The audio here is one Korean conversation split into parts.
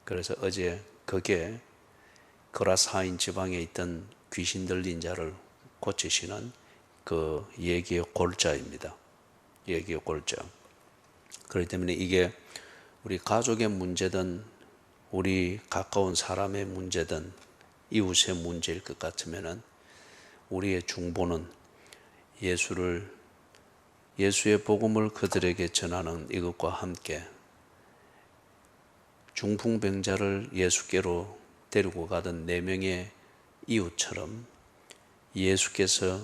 그래서 어제 그게 거라사인 지방에 있던 귀신 들린 자를 고치시는 그 얘기의 골자입니다. 얘기의 골자. 그렇기 때문에 이게 우리 가족의 문제든 우리 가까운 사람의 문제든 이웃의 문제일 것 같으면은 우리의 중보는 예수의 복음을 그들에게 전하는 이것과 함께 중풍병자를 예수께로 데리고 가던 4명의 이웃처럼 예수께서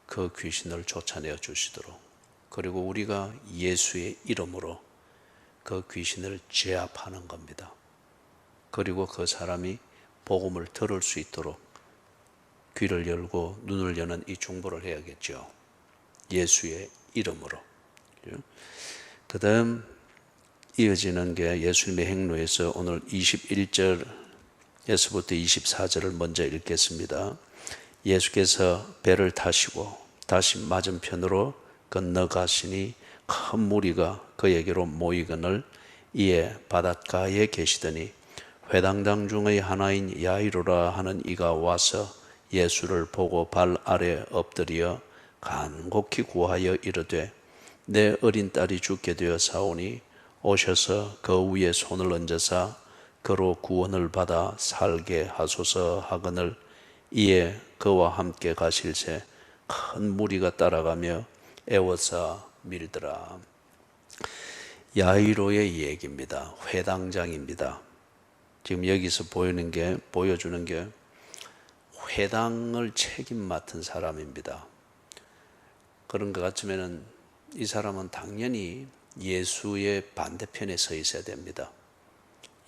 그 귀신을 쫓아내어 주시도록, 그리고 우리가 예수의 이름으로 그 귀신을 제압하는 겁니다. 그리고 그 사람이 복음을 들을 수 있도록 귀를 열고 눈을 여는 이 중보를 해야겠죠. 예수의 이름으로. 그 다음 이어지는 게 예수님의 행로에서 오늘 21절에서부터 24절을 먼저 읽겠습니다. 예수께서 배를 타시고 다시 맞은편으로 건너가시니 큰 무리가 그에게로 모이거늘 이에 바닷가에 계시더니 회당장 중의 하나인 야이로라 하는 이가 와서 예수를 보고 발 아래 엎드려 간곡히 구하여 이르되 내 어린 딸이 죽게 되어 사오니 오셔서 그 위에 손을 얹으사 그로 구원을 받아 살게 하소서 하거늘 이에 그와 함께 가실새 큰 무리가 따라가며 애워싸 밀더라. 야이로의 얘기입니다. 회당장입니다. 지금 여기서 보여주는 게 회당을 책임 맡은 사람입니다. 그런 것 같으면 이 사람은 당연히 예수의 반대편에 서 있어야 됩니다.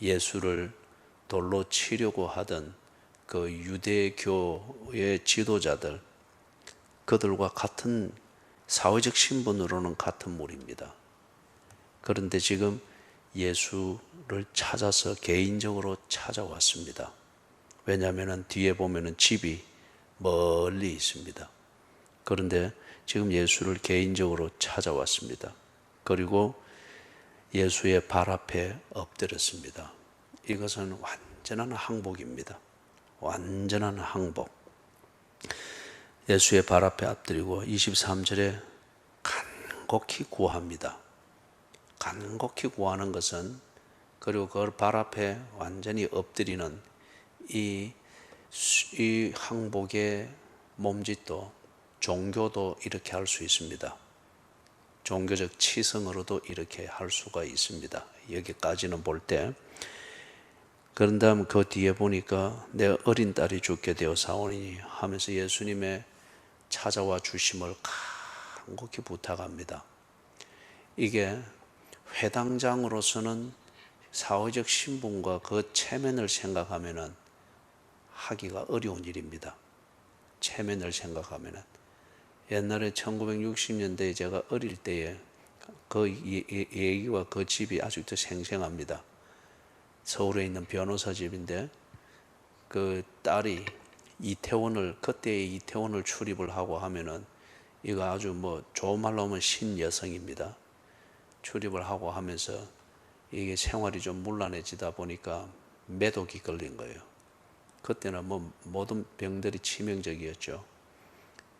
예수를 돌로 치려고 하던 그 유대교의 지도자들, 그들과 같은 사회적 신분으로는 같은 무리입니다. 그런데 지금 예수를 찾아서 개인적으로 찾아왔습니다. 왜냐하면 뒤에 보면 집이 멀리 있습니다. 그런데 지금 예수를 개인적으로 찾아왔습니다. 그리고 예수의 발 앞에 엎드렸습니다. 이것은 완전한 항복입니다. 완전한 항복. 예수의 발 앞에 엎드리고 23절에 간곡히 구합니다. 간곡히 구하는 것은, 그리고 그 발 앞에 완전히 엎드리는 이 항복의 몸짓도, 종교도 이렇게 할 수 있습니다. 종교적 치성으로도 이렇게 할 수가 있습니다. 여기까지는 볼 때. 그런 다음 그 뒤에 보니까 내 어린 딸이 죽게 되어 사오니 하면서 예수님의 찾아와 주심을 간곡히 부탁합니다. 이게 회당장으로서는 사회적 신분과 그 체면을 생각하면은 하기가 어려운 일입니다. 체면을 생각하면은. 옛날에 1960년대에 제가 어릴 때에 그 얘기와 그 집이 아직도 생생합니다. 서울에 있는 변호사 집인데 그 딸이 그때의 이태원을 출입을 하고 하면은, 이거 아주 좋은 말로 하면 신여성입니다. 출입을 하고 하면서 이게 생활이 좀 문란해지다 보니까 매독이 걸린 거예요. 그때는 모든 병들이 치명적이었죠.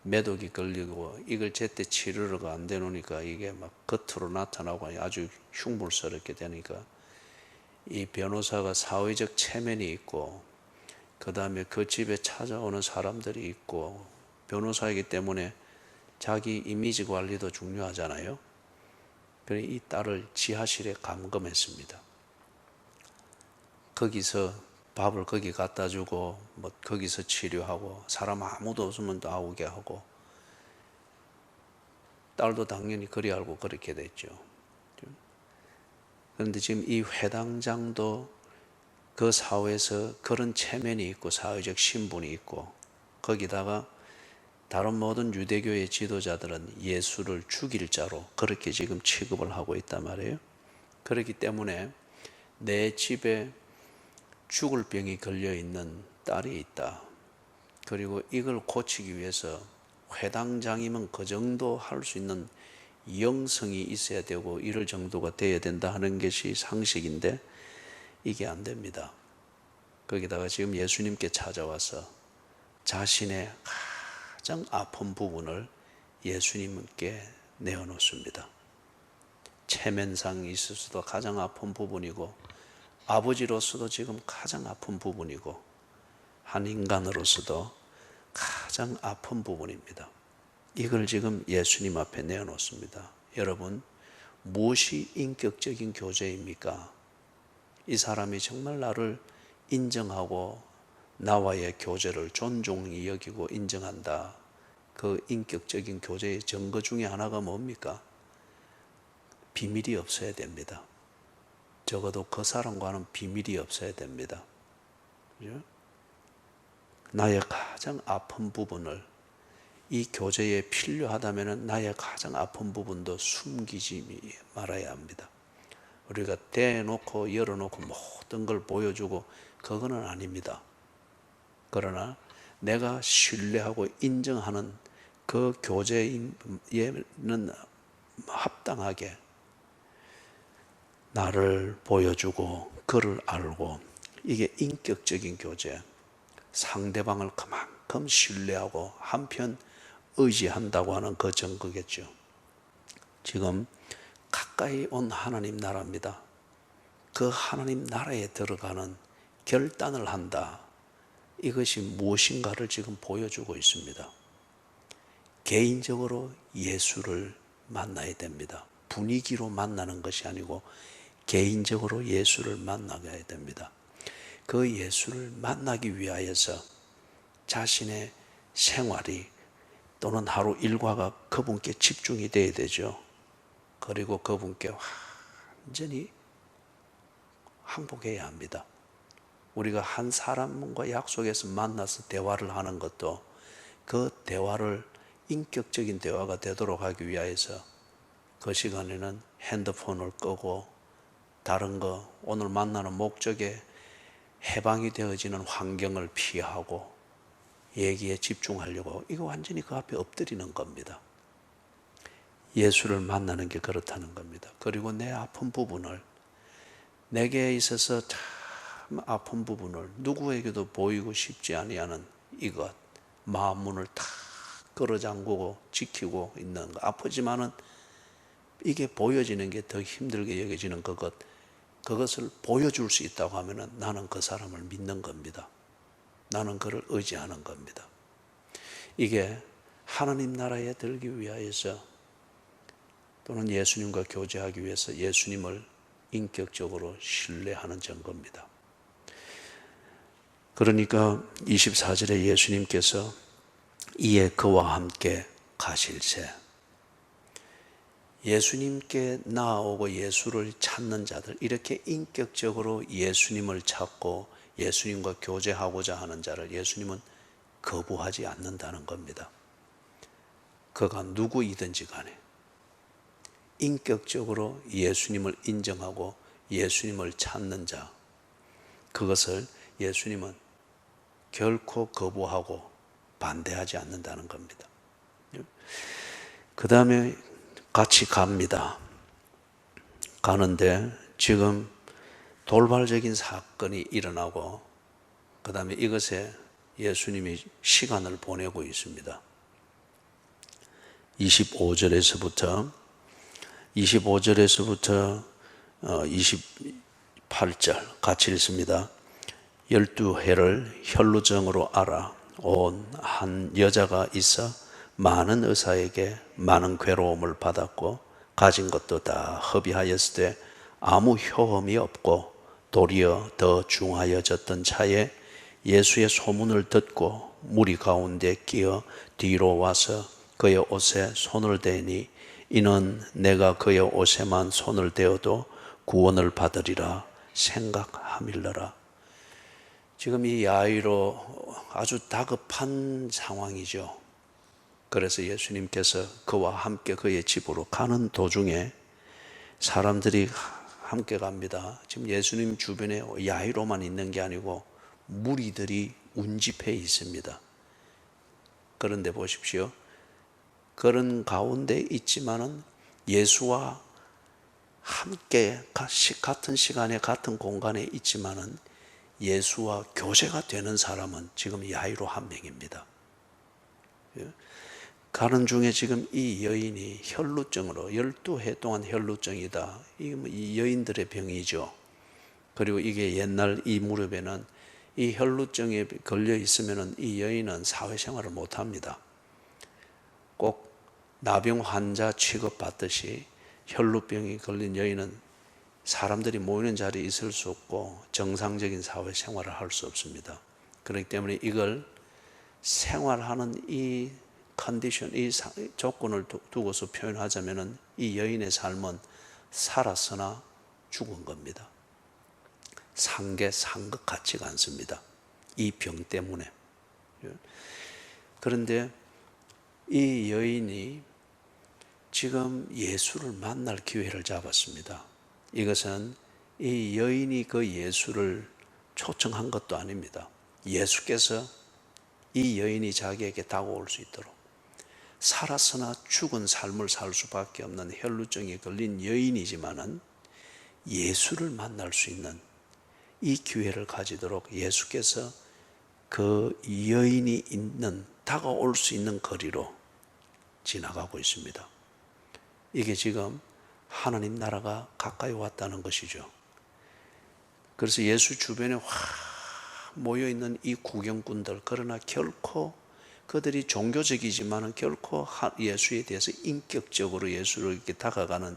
매독이 걸리고 이걸 제때 치료가 안 되노니까 이게 막 겉으로 나타나고 아주 흉물스럽게 되니까 이 변호사가 사회적 체면이 있고, 그 다음에 그 집에 찾아오는 사람들이 있고, 변호사이기 때문에 자기 이미지 관리도 중요하잖아요. 그래서 이 딸을 지하실에 감금했습니다. 거기서 밥을 거기 갖다 주고 거기서 치료하고, 사람 아무도 없으면 나오게 하고, 딸도 당연히 그리 알고 그렇게 됐죠. 그런데 지금 이 회당장도 그 사회에서 그런 체면이 있고 사회적 신분이 있고, 거기다가 다른 모든 유대교의 지도자들은 예수를 죽일 자로 그렇게 지금 취급을 하고 있단 말이에요. 그렇기 때문에 내 집에 죽을 병이 걸려있는 딸이 있다. 그리고 이걸 고치기 위해서 회당장이면 그 정도 할 수 있는 영성이 있어야 되고 이럴 정도가 돼야 된다 하는 것이 상식인데, 이게 안 됩니다. 거기다가 지금 예수님께 찾아와서 자신의 가장 아픈 부분을 예수님께 내어놓습니다. 체면상이 있어서도 가장 아픈 부분이고, 아버지로서도 지금 가장 아픈 부분이고, 한 인간으로서도 가장 아픈 부분입니다. 이걸 지금 예수님 앞에 내어놓습니다. 여러분, 무엇이 인격적인 교제입니까? 이 사람이 정말 나를 인정하고 나와의 교제를 존중히 여기고 인정한다. 그 인격적인 교제의 증거 중에 하나가 뭡니까? 비밀이 없어야 됩니다. 적어도 그 사람과는 비밀이 없어야 됩니다. 그죠? 나의 가장 아픈 부분을, 이 교제에 필요하다면 나의 가장 아픈 부분도 숨기지 말아야 합니다. 우리가 대놓고 열어놓고 모든 걸 보여주고 그거는 아닙니다. 그러나 내가 신뢰하고 인정하는 그 교제에는 합당하게 나를 보여주고 그를 알고, 이게 인격적인 교제, 상대방을 그만큼 신뢰하고 한편 의지한다고 하는 그 증거겠죠. 지금 가까이 온 하나님 나라입니다. 그 하나님 나라에 들어가는 결단을 한다. 이것이 무엇인가를 지금 보여주고 있습니다. 개인적으로 예수를 만나야 됩니다. 분위기로 만나는 것이 아니고 개인적으로 예수를 만나야 됩니다. 그 예수를 만나기 위하여서 자신의 생활이 또는 하루 일과가 그분께 집중이 되어야 되죠. 그리고 그분께 완전히 항복해야 합니다. 우리가 한 사람과 약속해서 만나서 대화를 하는 것도 그 대화를 인격적인 대화가 되도록 하기 위해서 그 시간에는 핸드폰을 끄고 다른 거, 오늘 만나는 목적에 해방이 되어지는 환경을 피하고 얘기에 집중하려고, 이거 완전히 그 앞에 엎드리는 겁니다. 예수를 만나는 게 그렇다는 겁니다. 그리고 내 아픈 부분을, 내게 있어서 참 아픈 부분을 누구에게도 보이고 싶지 아니하는 이것, 마음 문을 다 끌어잠그고 지키고 있는 것, 아프지만은 이게 보여지는 게 더 힘들게 여겨지는 그것을 보여줄 수 있다고 하면 나는 그 사람을 믿는 겁니다. 나는 그를 의지하는 겁니다. 이게 하나님 나라에 들기 위하여서 또는 예수님과 교제하기 위해서 예수님을 인격적으로 신뢰하는 증거입니다. 그러니까 24절에 예수님께서 이에 그와 함께 가실새, 예수님께 나아오고 예수를 찾는 자들, 이렇게 인격적으로 예수님을 찾고 예수님과 교제하고자 하는 자를 예수님은 거부하지 않는다는 겁니다. 그가 누구이든지 간에 인격적으로 예수님을 인정하고 예수님을 찾는 자, 그것을 예수님은 결코 거부하고 반대하지 않는다는 겁니다. 그 다음에 같이 갑니다. 가는데 지금 돌발적인 사건이 일어나고 그 다음에 이것에 예수님이 시간을 보내고 있습니다. 25절에서부터 28절 같이 읽습니다. 12해를 혈루증으로 앓아 온 한 여자가 있어 많은 의사에게 많은 괴로움을 받았고 가진 것도 다 허비하였을 때 아무 효험이 없고 도리어 더 중하여졌던 차에 예수의 소문을 듣고 무리 가운데 끼어 뒤로 와서 그의 옷에 손을 대니 이는 내가 그의 옷에만 손을 대어도 구원을 받으리라 생각함일러라. 지금 이 야이로 아주 다급한 상황이죠. 그래서 예수님께서 그와 함께 그의 집으로 가는 도중에 사람들이 함께 갑니다. 지금 예수님 주변에 야이로만 있는 게 아니고 무리들이 운집해 있습니다. 그런데 보십시오. 그런 가운데 있지만은 예수와 함께 같은 시간에 같은 공간에 있지만은 예수와 교제가 되는 사람은 지금 야이로 한 명입니다. 가는 중에 지금 이 여인이 혈루증으로 12해 동안 혈루증이다. 이 여인들의 병이죠. 그리고 이게 옛날 이 무렵에는 이 혈루증에 걸려 있으면은 이 여인은 사회생활을 못 합니다. 꼭 나병 환자 취급받듯이 혈루병이 걸린 여인은 사람들이 모이는 자리에 있을 수 없고 정상적인 사회생활을 할 수 없습니다. 그렇기 때문에 이걸 생활하는 이 컨디션, 이 조건을 두고서 표현하자면은 이 여인의 삶은 살았으나 죽은 겁니다. 산 것 같지가 않습니다. 이 병 때문에. 그런데 이 여인이 지금 예수를 만날 기회를 잡았습니다. 이것은 이 여인이 그 예수를 초청한 것도 아닙니다. 예수께서 이 여인이 자기에게 다가올 수 있도록 살았으나 죽은 삶을 살 수밖에 없는 혈루증에 걸린 여인이지만은 예수를 만날 수 있는 이 기회를 가지도록 예수께서 그 여인이 있는 다가올 수 있는 거리로 지나가고 있습니다. 이게 지금 하나님 나라가 가까이 왔다는 것이죠. 그래서 예수 주변에 모여있는 이 구경꾼들, 그러나 결코 그들이 종교적이지만 결코 예수에 대해서 인격적으로 예수를 이렇게 다가가는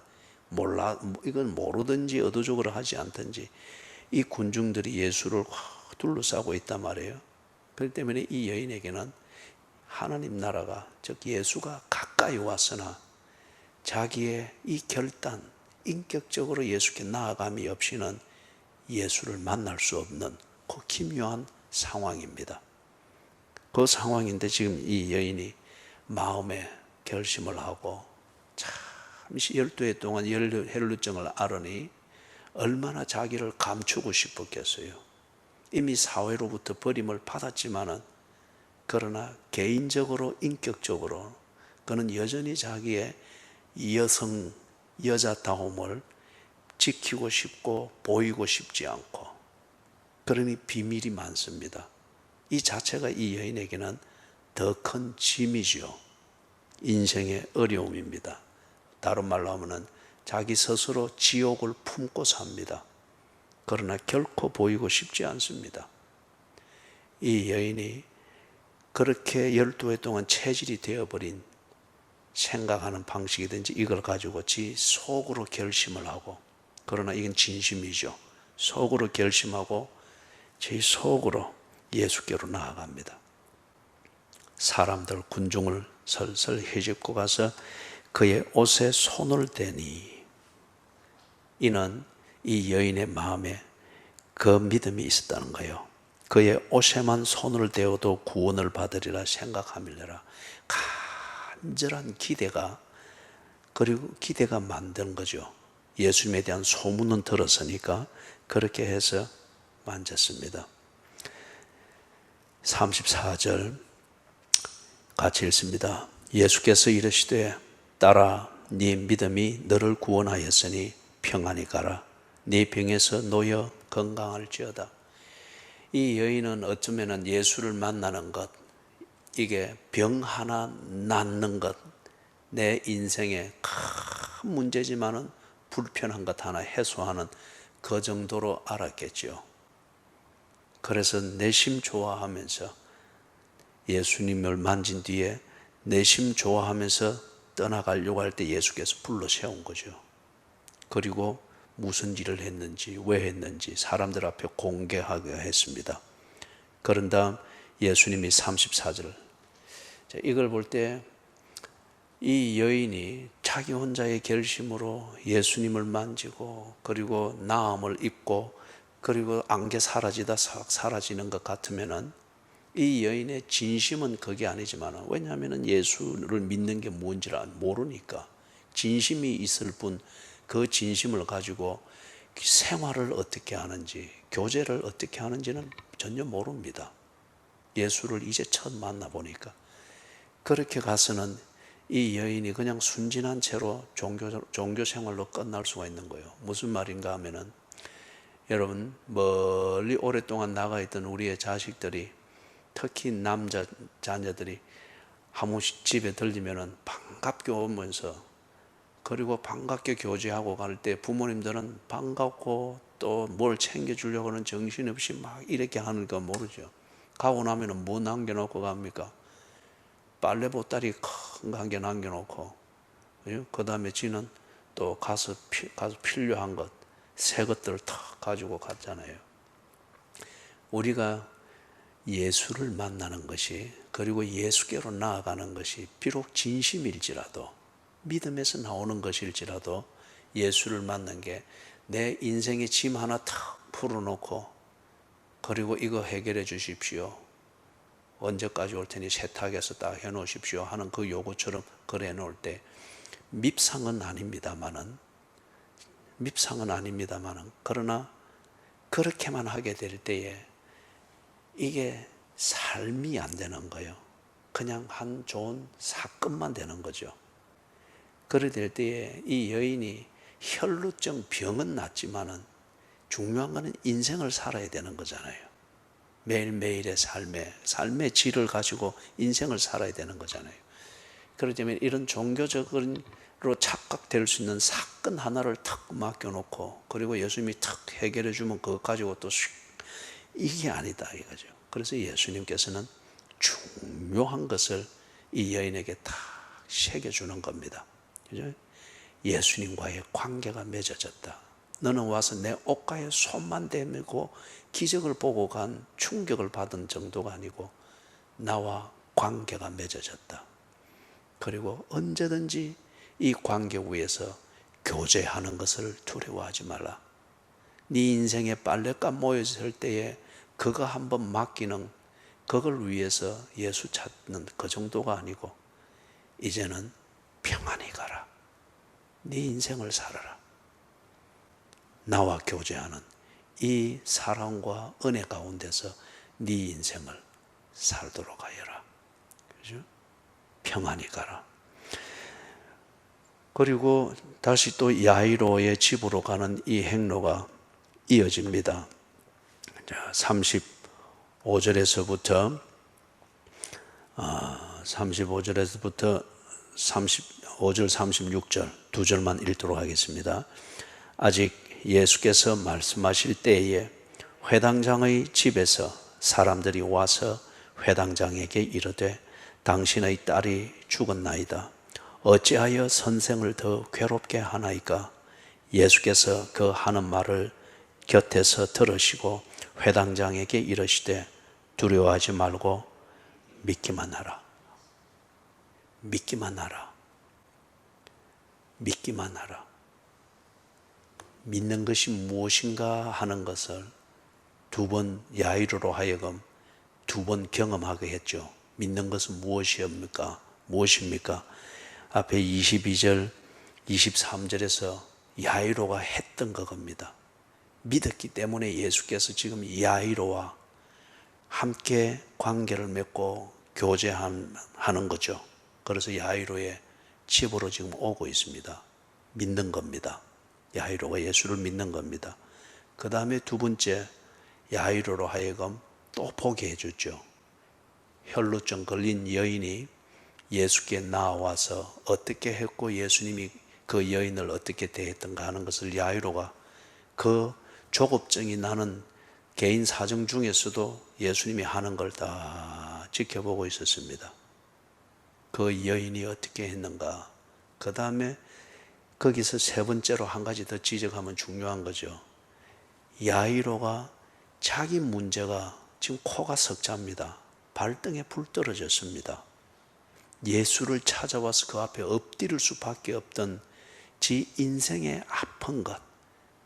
이건 모르든지 의도적으로 하지 않든지 이 군중들이 예수를 둘러싸고 있단 말이에요. 그렇기 때문에 이 여인에게는 하나님 나라가, 즉 예수가 가까이 왔으나 자기의 이 결단, 인격적으로 예수께 나아감이 없이는 예수를 만날 수 없는 그 기묘한 상황입니다. 그 상황인데 지금 이 여인이 마음에 결심을 하고 잠시 12해 동안 혈루증을 앓으니 얼마나 자기를 감추고 싶었겠어요. 이미 사회로부터 버림을 받았지만은 그러나 개인적으로 인격적으로 그는 여전히 자기의 여자다움을 지키고 싶고 보이고 싶지 않고, 그러니 비밀이 많습니다. 이 자체가 이 여인에게는 더 큰 짐이죠. 인생의 어려움입니다. 다른 말로 하면은 자기 스스로 지옥을 품고 삽니다. 그러나 결코 보이고 싶지 않습니다. 이 여인이 그렇게 12해 동안 체질이 되어버린 생각하는 방식이든지 이걸 가지고 지 속으로 결심을 하고, 그러나 이건 진심이죠. 속으로 결심하고 제 속으로 예수께로 나아갑니다. 사람들 군중을 설설 헤집고 가서 그의 옷에 손을 대니, 이는 이 여인의 마음에 그 믿음이 있었다는 거예요. 그의 옷에만 손을 대어도 구원을 받으리라 생각함이라. 간절한 기대가, 그리고 기대가 만든 거죠. 예수님에 대한 소문은 들었으니까 그렇게 해서 만졌습니다. 34절 같이 읽습니다. 예수께서 이르시되 딸아, 네 믿음이 너를 구원하였으니 평안히 가라. 네 병에서 놓여 건강할지어다. 이 여인은 어쩌면 예수를 만나는 것, 이게 병 하나 낫는 것, 내 인생에 큰 문제지만은 불편한 것 하나 해소하는 그 정도로 알았겠죠. 그래서 내심 좋아하면서 예수님을 만진 뒤에 내심 좋아하면서 떠나가려고 할 때 예수께서 불러 세운 거죠. 그리고 무슨 일을 했는지, 왜 했는지 사람들 앞에 공개하게 했습니다. 그런 다음 예수님이 34절, 이걸 볼 때 이 여인이 자기 혼자의 결심으로 예수님을 만지고 그리고 나음을 입고 그리고 안개 사라지다 사라지는 것 같으면은 이 여인의 진심은 그게 아니지만, 왜냐하면 예수를 믿는 게 뭔지를 모르니까 진심이 있을 뿐 그 진심을 가지고 생활을 어떻게 하는지, 교제를 어떻게 하는지는 전혀 모릅니다. 예수를 이제 처음 만나보니까. 그렇게 가서는 이 여인이 그냥 순진한 채로 종교 생활로 끝날 수가 있는 거예요. 무슨 말인가 하면은, 여러분, 멀리 오랫동안 나가 있던 우리의 자식들이, 특히 남자 자녀들이 한 번씩 집에 들리면은 반갑게 오면서, 그리고 반갑게 교제하고 갈 때 부모님들은 반갑고 또 뭘 챙겨주려고 하는 정신없이 막 이렇게 하는 거 모르죠. 가고 나면은 뭐 남겨놓고 갑니까? 빨래 보따리 큰 거 한 개 남겨놓고, 그 다음에 지는 또 가서 필요한 것, 새 것들을 탁 가지고 갔잖아요. 우리가 예수를 만나는 것이, 그리고 예수께로 나아가는 것이 비록 진심일지라도, 믿음에서 나오는 것일지라도, 예수를 만난 게 내 인생의 짐 하나 탁 풀어놓고, 그리고 이거 해결해 주십시오, 언제까지 올 테니 세탁해서 딱 해놓으십시오 하는 그 요구처럼 그래 놓을 때, 밉상은 아닙니다마는, 그러나 그렇게만 하게 될 때에 이게 삶이 안 되는 거예요. 그냥 한 좋은 사건만 되는 거죠. 그래 될 때에 이 여인이 혈루증 병은 낫지만은 중요한 거는 인생을 살아야 되는 거잖아요. 매일매일의 삶의 질을 가지고 인생을 살아야 되는 거잖아요. 그렇다면 이런 종교적으로 착각될 수 있는 사건 하나를 탁 맡겨놓고, 그리고 예수님이 탁 해결해 주면 그것 가지고 또 이게 아니다 이거죠. 그래서 예수님께서는 중요한 것을 이 여인에게 다 새겨주는 겁니다. 그죠? 예수님과의 관계가 맺어졌다. 너는 와서 내 옷가에 손만 대고 기적을 보고 간 충격을 받은 정도가 아니고 나와 관계가 맺어졌다. 그리고 언제든지 이 관계 위에서 교제하는 것을 두려워하지 말라. 네 인생에 빨랫감 모였을 때에 그거 한번 맡기는, 그걸 위해서 예수 찾는 그 정도가 아니고, 이제는 평안히 가라. 네 인생을 살아라. 나와 교제하는 이 사랑과 은혜 가운데서 네 인생을 살도록 하여라. 그죠? 평안히 가라. 그리고 다시 또 야이로의 집으로 가는 이 행로가 이어집니다. 자, 35절에서부터 35절 36절 두 절만 읽도록 하겠습니다. 아직 예수께서 말씀하실 때에 회당장의 집에서 사람들이 와서 회당장에게 이르되 당신의 딸이 죽었나이다. 어찌하여 선생을 더 괴롭게 하나이까? 예수께서 그 하는 말을 곁에서 들으시고 회당장에게 이르시되 두려워하지 말고 믿기만 하라. 믿기만 하라. 믿기만 하라. 믿는 것이 무엇인가 하는 것을 두 번 야이로로 하여금 두 번 경험하게 했죠. 믿는 것은 무엇입니까? 앞에 22절, 23절에서 야이로가 했던 그겁니다. 믿었기 때문에 예수께서 지금 야이로와 함께 관계를 맺고 교제하는 거죠. 그래서 야이로의 집으로 지금 오고 있습니다. 믿는 겁니다. 야이로가 예수를 믿는 겁니다. 그 다음에 두 번째, 야이로로 하여금 또 보게 해주죠. 혈루증 걸린 여인이 예수께 나와서 어떻게 했고 예수님이 그 여인을 어떻게 대했던가 하는 것을 야이로가 그 조급증이 나는 개인 사정 중에서도 예수님이 하는 걸 다 지켜보고 있었습니다. 그 여인이 어떻게 했는가. 그 다음에 거기서 세 번째로 한 가지 더 지적하면 중요한 거죠. 야이로가 자기 문제가 지금 코가 석자입니다. 발등에 불 떨어졌습니다. 예수를 찾아와서 그 앞에 엎드릴 수밖에 없던 지 인생의 아픈 것,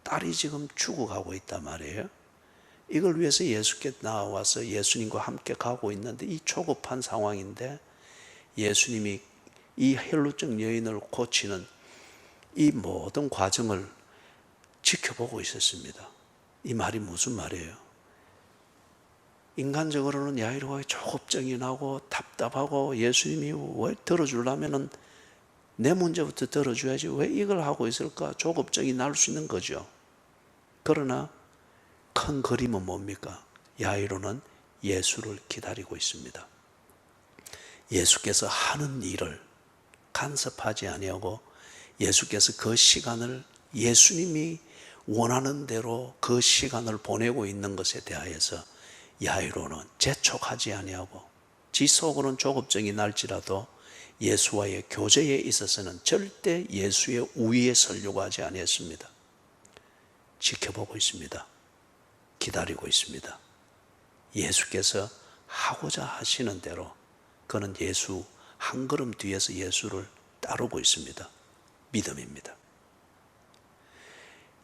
딸이 지금 죽어가고 있단 말이에요. 이걸 위해서 예수께 나와서 예수님과 함께 가고 있는데 이 초급한 상황인데 예수님이 이 혈루증 여인을 고치는 이 모든 과정을 지켜보고 있었습니다. 이 말이 무슨 말이에요? 인간적으로는 야이로가 조급증이 나고 답답하고 예수님이 왜 들어주려면은 내 문제부터 들어줘야지 왜 이걸 하고 있을까? 조급증이 날 수 있는 거죠. 그러나 큰 그림은 뭡니까? 야이로는 예수를 기다리고 있습니다. 예수께서 하는 일을 간섭하지 아니하고 예수께서 그 시간을 예수님이 원하는 대로 그 시간을 보내고 있는 것에 대하여서 야이로는 재촉하지 아니하고 지 속으로는 조급증이 날지라도 예수와의 교제에 있어서는 절대 예수의 우위에 서려고 하지 아니했습니다. 지켜보고 있습니다. 기다리고 있습니다. 예수께서 하고자 하시는 대로 그는 예수 한 걸음 뒤에서 예수를 따르고 있습니다. 믿음입니다.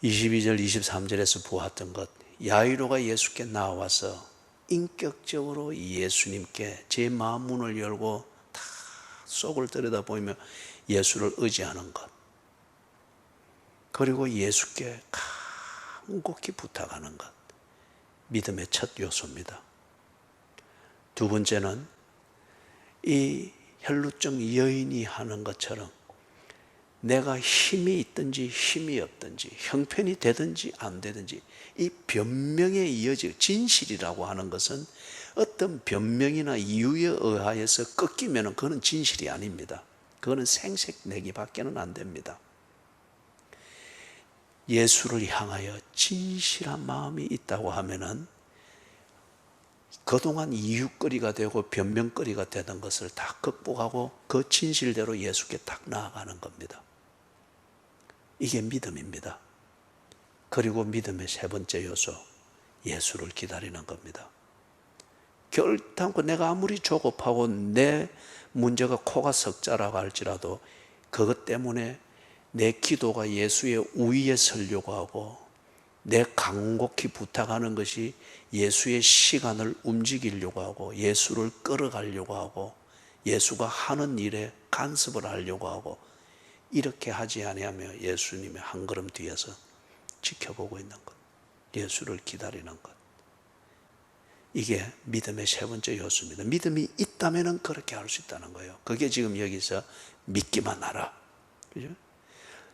22절 23절에서 보았던 것, 야이로가 예수께 나와서 인격적으로 예수님께 제 마음 문을 열고 다 속을 들여다보며 예수를 의지하는 것, 그리고 예수께 간곡히 부탁하는 것, 믿음의 첫 요소입니다. 두 번째는 이 혈루증 여인이 하는 것처럼 내가 힘이 있든지 힘이 없든지 형편이 되든지 안 되든지 이 변명에 이어지고, 진실이라고 하는 것은 어떤 변명이나 이유에 의하여서 꺾이면 그건 진실이 아닙니다. 그거는 생색내기밖에는 안 됩니다. 예수를 향하여 진실한 마음이 있다고 하면은 그동안 이유거리가 되고 변명거리가 되는 것을 다 극복하고 그 진실대로 예수께 딱 나아가는 겁니다. 이게 믿음입니다. 그리고 믿음의 세 번째 요소, 예수를 기다리는 겁니다. 결단코 내가 아무리 조급하고 내 문제가 코가 석자라고 할지라도 그것 때문에 내 기도가 예수의 우위에 서려고 하고 내 간곡히 부탁하는 것이 예수의 시간을 움직이려고 하고 예수를 끌어가려고 하고 예수가 하는 일에 간섭을 하려고 하고 이렇게 하지 아니하며 예수님의 한 걸음 뒤에서 지켜보고 있는 것, 예수를 기다리는 것, 이게 믿음의 세 번째 요소입니다. 믿음이 있다면 그렇게 할 수 있다는 거예요. 그게 지금 여기서 믿기만 하라. 그죠?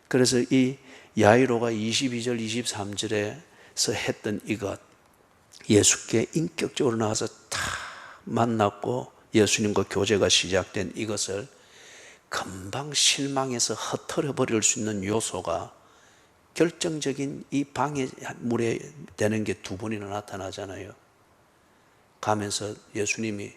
그래서 이 야이로가 22절 23절에서 했던 이것, 예수께 인격적으로 나와서 다 만났고 예수님과 교제가 시작된 이것을 금방 실망해서 흩어져 버릴 수 있는 요소가 결정적인 이 방해물에 되는 게 두 번이나 나타나잖아요. 가면서 예수님이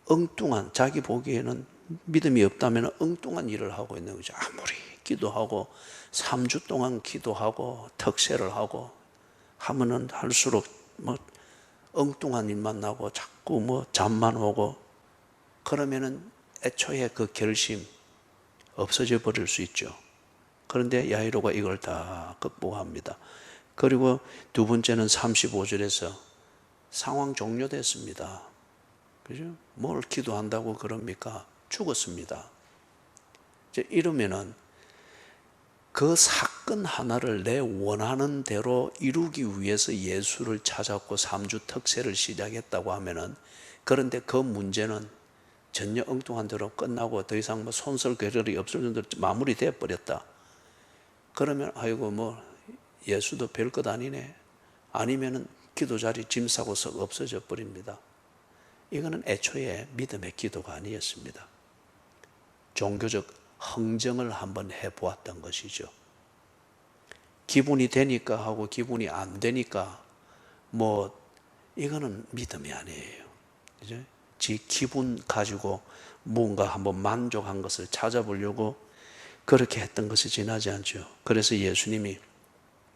엉뚱한, 자기 보기에는 믿음이 없다면 엉뚱한 일을 하고 있는 거죠. 아무리 기도하고 3주 동안 기도하고 특세를 하고 하면은 할수록 뭐 엉뚱한 일만 나고 자꾸 뭐 잠만 오고 그러면은 애초에 그 결심 없어져 버릴 수 있죠. 그런데 야이로가 이걸 다 극복합니다. 그리고 두 번째는 35절에서 상황 종료됐습니다. 그죠? 뭘 기도한다고 그럽니까? 죽었습니다. 이러면은 그 사건 하나를 내 원하는 대로 이루기 위해서 예수를 찾았고 3주 특세를 시작했다고 하면은, 그런데 그 문제는 전혀 엉뚱한 대로 끝나고 더 이상 뭐 손설 괴럴이 없을 정도로 마무리되어 버렸다. 그러면 아이고 뭐 예수도 별것 아니네. 아니면은 기도 자리 짐 싸고 없어져 버립니다. 이거는 애초에 믿음의 기도가 아니었습니다. 종교적 흥정을 한번 해보았던 것이죠. 기분이 되니까 하고 기분이 안 되니까 뭐 이거는 믿음이 아니에요. 그죠? 지 기분 가지고 뭔가 한번 만족한 것을 찾아보려고 그렇게 했던 것이 지나지 않죠. 그래서 예수님이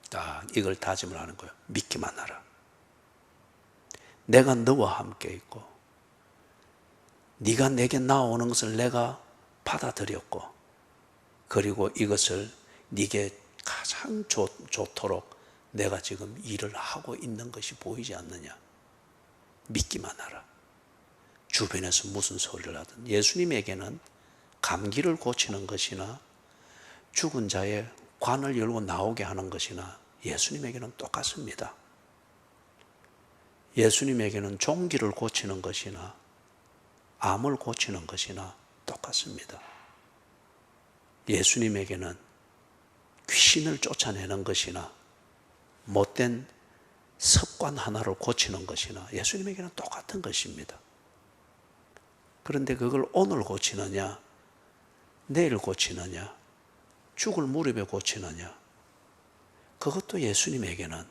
딱 이걸 다짐을 하는 거예요. 믿기만 하라. 내가 너와 함께 있고 네가 내게 나오는 것을 내가 받아들였고 그리고 이것을 네게 가장 좋도록 내가 지금 일을 하고 있는 것이 보이지 않느냐. 믿기만 하라. 주변에서 무슨 소리를 하든 예수님에게는 감기를 고치는 것이나 죽은 자의 관을 열고 나오게 하는 것이나 예수님에게는 똑같습니다. 예수님에게는 종기를 고치는 것이나 암을 고치는 것이나 똑같습니다. 예수님에게는 귀신을 쫓아내는 것이나 못된 습관 하나를 고치는 것이나 예수님에게는 똑같은 것입니다. 그런데 그걸 오늘 고치느냐, 내일 고치느냐, 죽을 무렵에 고치느냐, 그것도 예수님에게는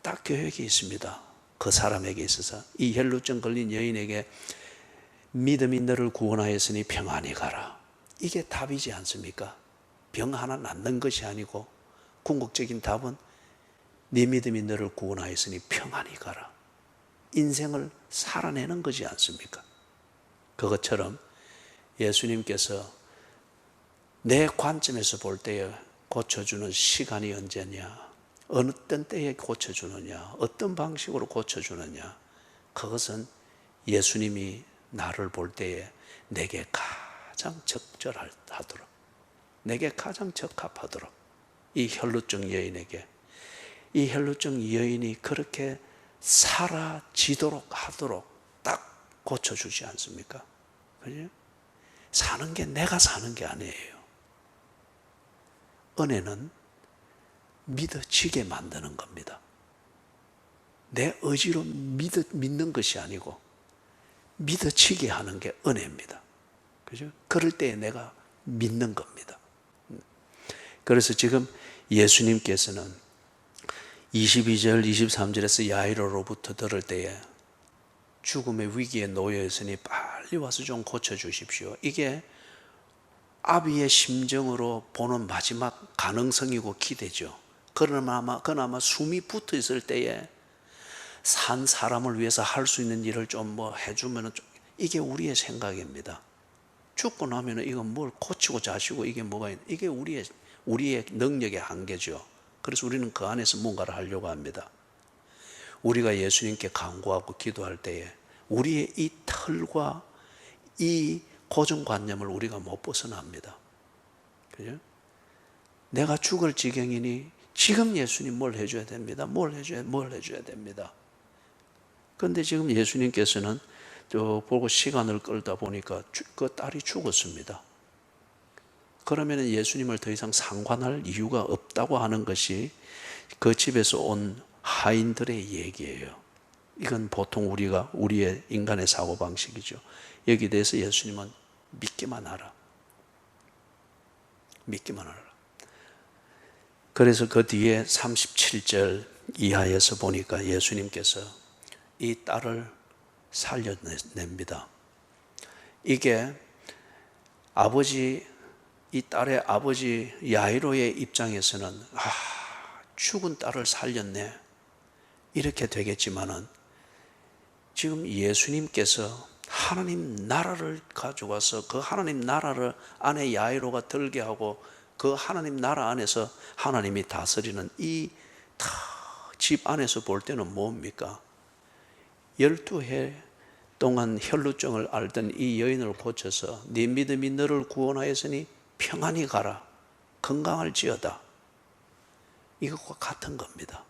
딱 계획이 있습니다. 그 사람에게 있어서 이 혈루증 걸린 여인에게 믿음이 너를 구원하였으니 평안히 가라. 이게 답이지 않습니까? 병 하나 낫는 것이 아니고 궁극적인 답은 네 믿음이 너를 구원하였으니 평안히 가라. 인생을 살아내는 거지 않습니까? 그것처럼 예수님께서 내 관점에서 볼 때에 고쳐주는 시간이 언제냐, 어느 때에 고쳐주느냐, 어떤 방식으로 고쳐주느냐, 그것은 예수님이 나를 볼 때에 내게 가장 적절하도록, 내게 가장 적합하도록 이 혈루증 여인에게, 이 혈루증 여인이 그렇게 사라지도록 하도록 딱 고쳐주지 않습니까? 그죠? 사는 게 내가 사는 게 아니에요. 은혜는 믿어지게 만드는 겁니다. 내 의지로 믿는 것이 아니고 믿어지게 하는 게 은혜입니다. 그죠? 그럴 때 내가 믿는 겁니다. 그래서 지금 예수님께서는 22절, 23절에서 야이로로부터 들을 때에 죽음의 위기에 놓여 있으니 빨리 와서 좀 고쳐주십시오. 이게 아비의 심정으로 보는 마지막 가능성이고 기대죠. 그나마 숨이 붙어 있을 때에 산 사람을 위해서 할 수 있는 일을 좀 해주면 이게 우리의 생각입니다. 죽고 나면 이건 뭘 고치고 자시고 이게 뭐가 있나? 이게 우리의 능력의 한계죠. 그래서 우리는 그 안에서 뭔가를 하려고 합니다. 우리가 예수님께 간구하고 기도할 때에 우리의 이 털과 이 고정관념을 우리가 못 벗어납니다. 그죠? 내가 죽을 지경이니 지금 예수님 뭘 해줘야 됩니다. 뭘 해줘야 됩니다. 그런데 지금 예수님께서는 보고 시간을 끌다 보니까 그 딸이 죽었습니다. 그러면 예수님을 더 이상 상관할 이유가 없다고 하는 것이 그 집에서 온 하인들의 얘기예요. 이건 보통 우리의 인간의 사고방식이죠. 여기에 대해서 예수님은 믿기만 하라. 믿기만 하라. 그래서 그 뒤에 37절 이하에서 보니까 예수님께서 이 딸을 살려냅니다. 이게 이 딸의 아버지 야이로의 입장에서는 죽은 딸을 살렸네 이렇게 되겠지만은 지금 예수님께서 하나님 나라를 가져와서 그 하나님 나라를 안에 야이로가 들게 하고 그 하나님 나라 안에서 하나님이 다스리는 이 집 안에서 볼 때는 뭡니까? 12해 동안 혈루증을 앓던 이 여인을 고쳐서 네 믿음이 너를 구원하였으니 평안히 가라. 건강할지어다. 이것과 같은 겁니다.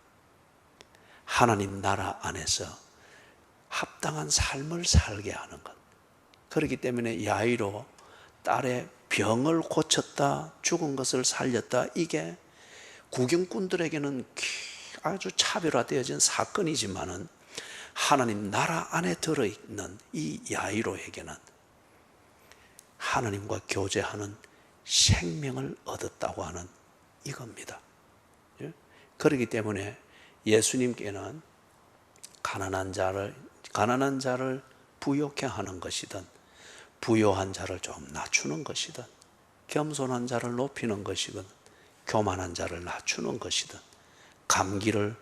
하나님 나라 안에서 합당한 삶을 살게 하는 것. 그렇기 때문에 야이로 딸의 병을 고쳤다, 죽은 것을 살렸다. 이게 구경꾼들에게는 아주 차별화되어진 사건이지만은 하나님 나라 안에 들어있는 이 야이로에게는 하나님과 교제하는 생명을 얻었다고 하는 이겁니다. 그렇기 때문에 예수님께는 가난한 자를 부욕해 하는 것이든 부요한 자를 좀 낮추는 것이든 겸손한 자를 높이는 것이든 교만한 자를 낮추는 것이든 감기를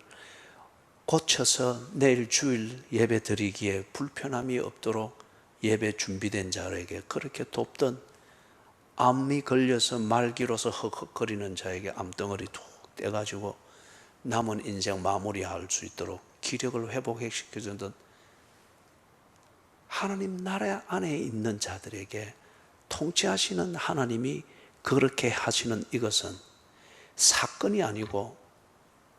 고쳐서 내일 주일 예배 드리기에 불편함이 없도록 예배 준비된 자에게 그렇게 돕던 암이 걸려서 말기로서 헉헉거리는 자에게 암덩어리 툭 떼가지고 남은 인생 마무리할 수 있도록 기력을 회복시켜주던 하나님 나라 안에 있는 자들에게 통치하시는 하나님이 그렇게 하시는 이것은 사건이 아니고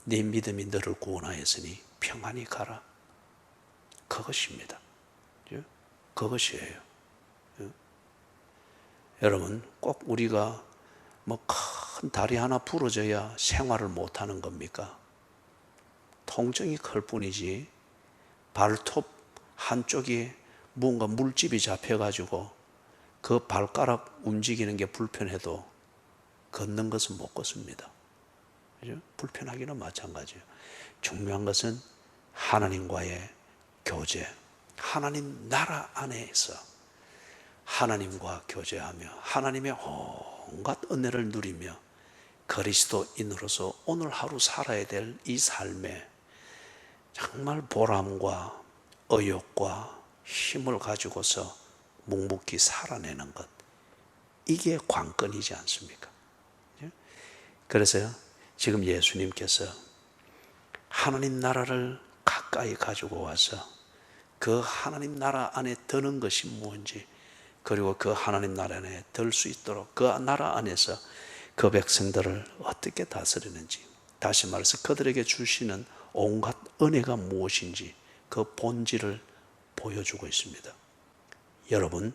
네 믿음이 너를 구원하였으니 평안히 가라. 그것입니다. 그것이에요. 여러분 꼭 우리가 뭐 큰 다리 하나 부러져야 생활을 못하는 겁니까? 통증이 클 뿐이지 발톱 한쪽이 뭔가 물집이 잡혀가지고 그 발가락 움직이는 게 불편해도 걷는 것은 못 걷습니다. 그죠? 불편하기는 마찬가지예요. 중요한 것은 하나님과의 교제, 하나님 나라 안에서 하나님과 교제하며 하나님의 온갖 은혜를 누리며 그리스도인으로서 오늘 하루 살아야 될 이 삶에 정말 보람과 의욕과 힘을 가지고서 묵묵히 살아내는 것, 이게 관건이지 않습니까? 그래서 지금 예수님께서 하나님 나라를 가까이 가지고 와서 그 하나님 나라 안에 드는 것이 뭔지, 그리고 그 하나님 나라 안에 들 수 있도록 그 나라 안에서 그 백성들을 어떻게 다스리는지, 다시 말해서 그들에게 주시는 온갖 은혜가 무엇인지 그 본질을 보여주고 있습니다. 여러분,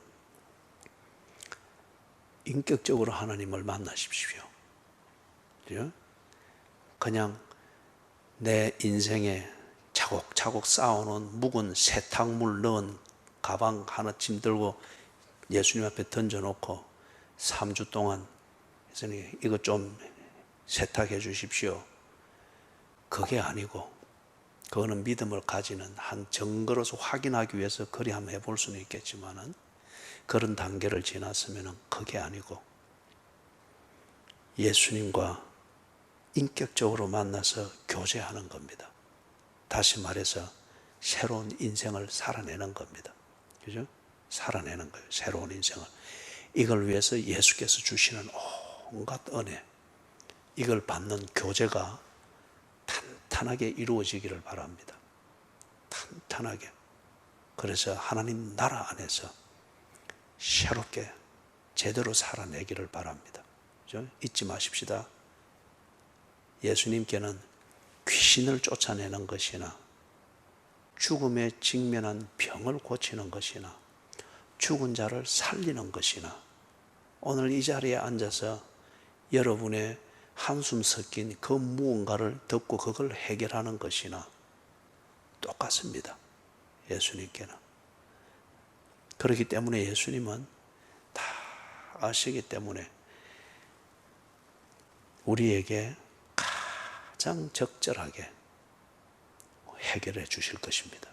인격적으로 하나님을 만나십시오. 그냥 내 인생에 차곡차곡 쌓아놓은 묵은 세탁물 넣은 가방 하나 짐 들고 예수님 앞에 던져놓고 3주 동안 이거 좀 세탁해 주십시오. 그게 아니고, 그거는 믿음을 가지는 한 증거로서 확인하기 위해서 그리 한번 해볼 수는 있겠지만은 그런 단계를 지났으면 그게 아니고 예수님과 인격적으로 만나서 교제하는 겁니다. 다시 말해서 새로운 인생을 살아내는 겁니다. 그죠? 살아내는 거예요. 새로운 인생을. 이걸 위해서 예수께서 주시는 온갖 은혜, 이걸 받는 교제가 탄탄하게 이루어지기를 바랍니다. 탄탄하게. 그래서 하나님 나라 안에서 새롭게 제대로 살아내기를 바랍니다. 그죠? 잊지 마십시다. 예수님께는 귀신을 쫓아내는 것이나 죽음에 직면한 병을 고치는 것이나 죽은 자를 살리는 것이나 오늘 이 자리에 앉아서 여러분의 한숨 섞인 그 무언가를 듣고 그걸 해결하는 것이나 똑같습니다. 예수님께는. 그렇기 때문에 예수님은 다 아시기 때문에 우리에게 가장 적절하게 해결해 주실 것입니다.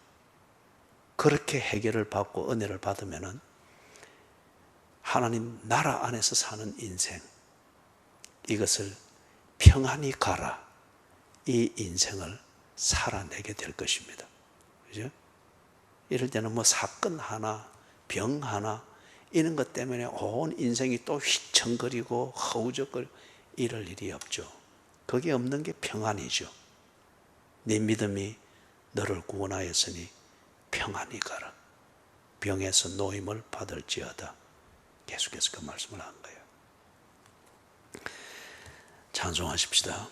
그렇게 해결을 받고 은혜를 받으면은 하나님 나라 안에서 사는 인생, 이것을 평안히 가라, 이 인생을 살아내게 될 것입니다. 그죠? 이럴 때는 뭐 사건 하나, 병 하나, 이런 것 때문에 온 인생이 또 휘청거리고 허우적거리고 이럴 일이 없죠. 그게 없는 게 평안이죠. 네 믿음이 너를 구원하였으니 평안히 가라. 병에서 노임을 받을지어다. 계속해서 그 말씀을 한 거예요. 찬송하십시다.